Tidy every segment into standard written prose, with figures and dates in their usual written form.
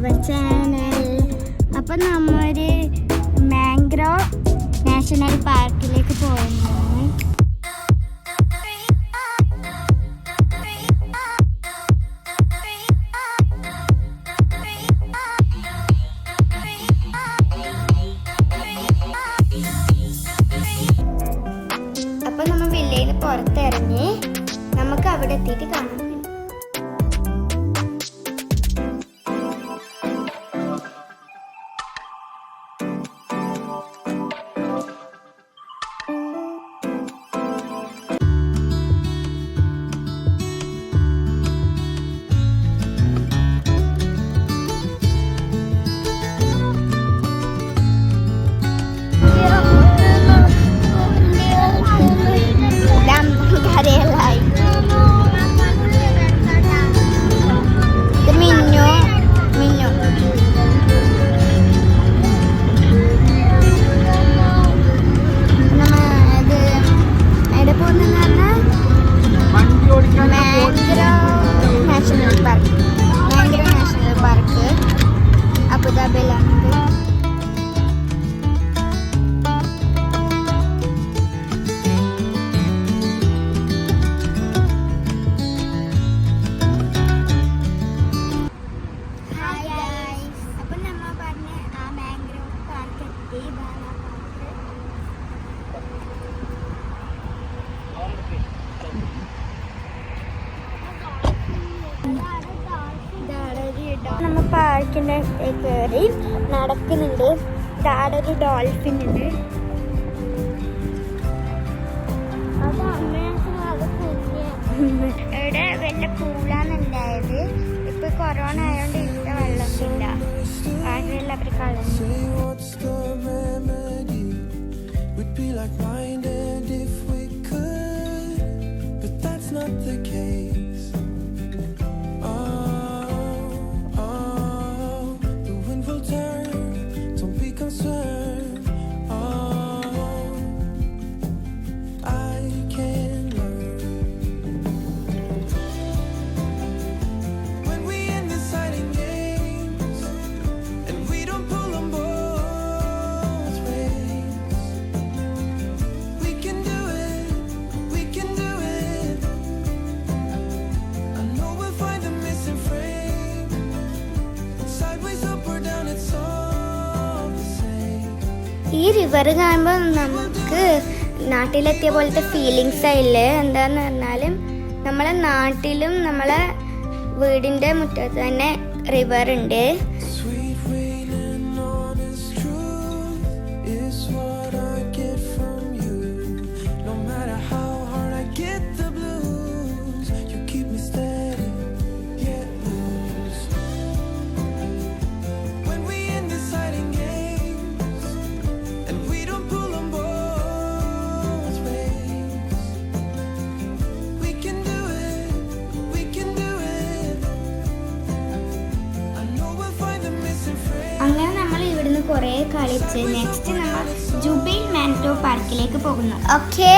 Our channel. അപ്പം നമ്മൊരു mangrove national പാർക്കിലേക്ക് പോകുന്നു. അപ്പം നമ്മൾ വില്ലയിൽ നിന്ന് പുറത്തിറങ്ങി നമുക്ക് അവിടെ എത്തിയിട്ട് കാണാം. നമ്മൾ പാർക്കിൻ്റെ കയറി നടക്കുന്നുണ്ട്. ഇവിടെ ഒരു ഡോൾഫിൻ ഉണ്ട്. ഇവിടെ വലിയ പൂളാന്നുണ്ടായത്. ഇപ്പൊ കൊറോണ ആയതുകൊണ്ട് ഇവിടെ വെള്ളമില്ല. കാട്ടിലുള്ള അവർ കളഞ്ഞു. ഈ റിവർ കാണുമ്പോൾ നമുക്ക് നാട്ടിലെത്തിയ പോലത്തെ ഫീലിങ്സ് ആയില്ലേ. എന്താന്ന് പറഞ്ഞാലും നമ്മളെ നാട്ടിലും നമ്മളെ വീടിൻ്റെ മുറ്റത്ത് തന്നെ റിവർ ഉണ്ട്. അങ്ങനെ നമ്മൾ ഇവിടുന്ന് കുറേ കളിച്ച് നെക്സ്റ്റ് നമ്മൾ ജുബൈൽ മാൻഗ്രോവ് പാർക്കിലേക്ക് പോകുന്നു. ഓക്കെ,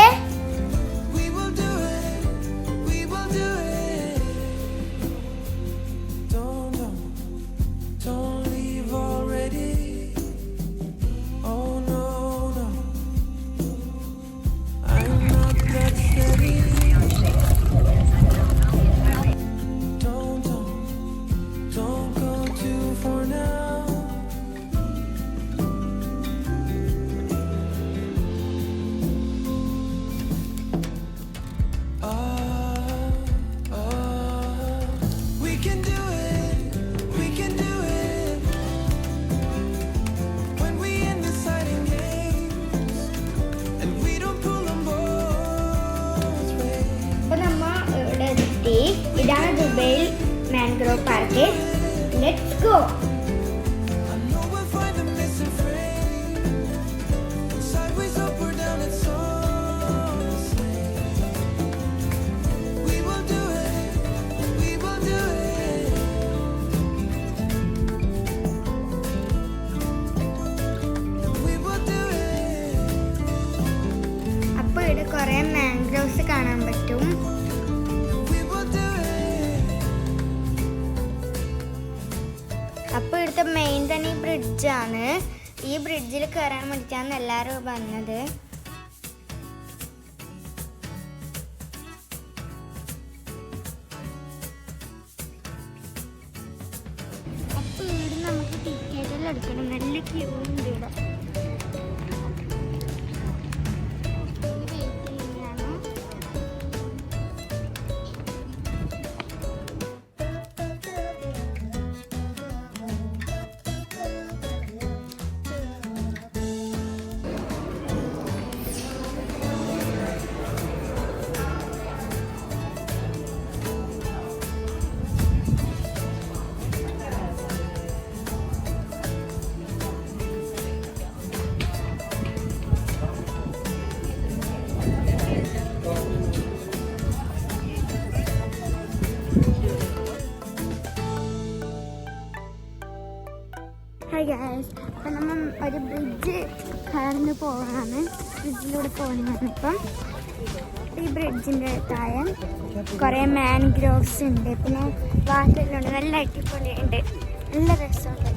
ഇതാണ് Jubail mangrove park. Let's go. അപ്പോൾ ഇവിടെ കുറേ മാംഗ്രോവ്സ് കാണാൻ പറ്റും. അപ്പോൾ ഇവിടുത്തെ മെയിൻ തന്നെ ഈ ബ്രിഡ്ജാണ്. ഈ ബ്രിഡ്ജിൽ കയറാൻ വേണ്ടിയിട്ടാണ് എല്ലാവരും വന്നത്. അപ്പോൾ ഇവിടെ നമുക്ക് ടിക്കറ്റെല്ലാം എടുക്കണം. നല്ല ക്യൂ ഉണ്ട് ഇവിടെ. ഹായ് ഗൈസ്, അപ്പം നമ്മൾ ഒരു ബ്രിഡ്ജ് കടന്ന് പോവാണ്. ബ്രിഡ്ജിലൂടെ പോകുന്നതാണ്. ഇപ്പം ഈ ബ്രിഡ്ജിൻ്റെ താഴെ കുറേ മാൻഗ്രോവ്സ് ഉണ്ട്, പിന്നെ വാട്ടറിലുണ്ട്. നല്ല അടിപൊളിയുണ്ട്, നല്ല രസമുണ്ട്.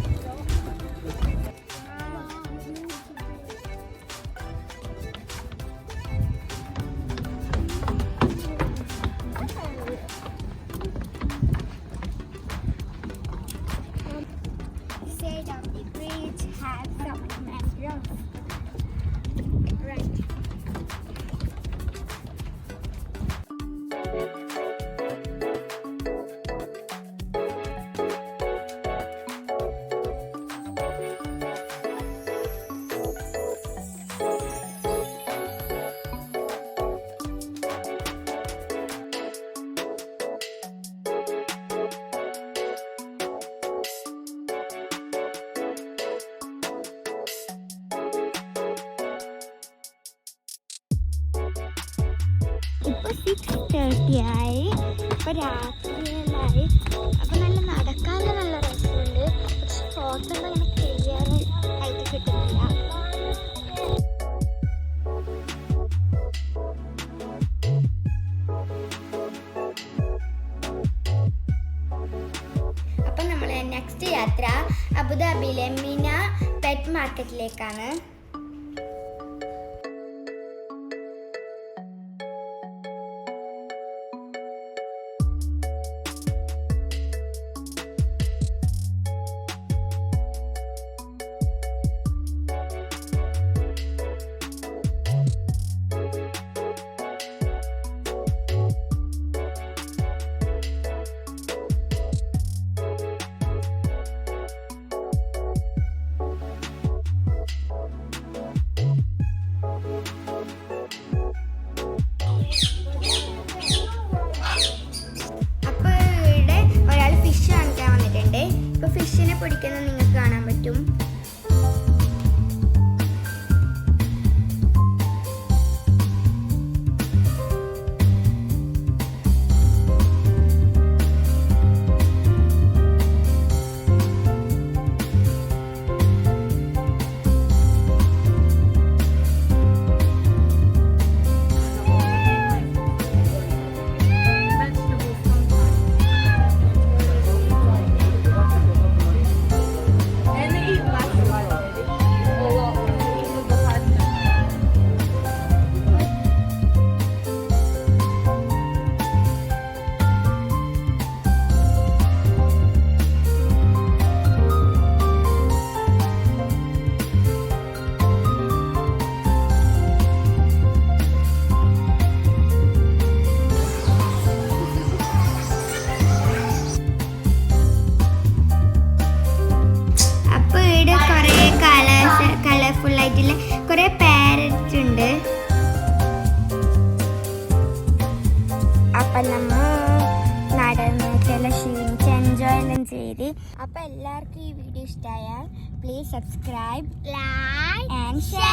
ഇപ്പോൾ 6:30 ആയി. ഇപ്പോൾ രാത്രിയിലായി. അപ്പോൾ നല്ല നടക്കാനുള്ള നല്ല രസമുണ്ട്. പക്ഷെ ഫോട്ടോ അങ്ങനെ ക്ലിയർ ആയിട്ട് കിട്ടുന്നില്ല. അപ്പം നമ്മളെ നെക്സ്റ്റ് യാത്ര അബുദാബിയിലെ മിന പെറ്റ് മാർക്കറ്റിലേക്കാണ്. ഫിഷിനെ പിടിക്കുന്നത് നിങ്ങൾക്ക് കാണാൻ പറ്റും. കുറെ പാരറ്റ് ഉണ്ട്. അപ്പം നമ്മൾ നടന്ന് ചില ക്ഷീണിച്ച് എൻജോയ് എല്ലാം ചെയ്ത്. അപ്പം എല്ലാവർക്കും ഈ വീഡിയോ ഇഷ്ടമായാൽ please subscribe, like and share.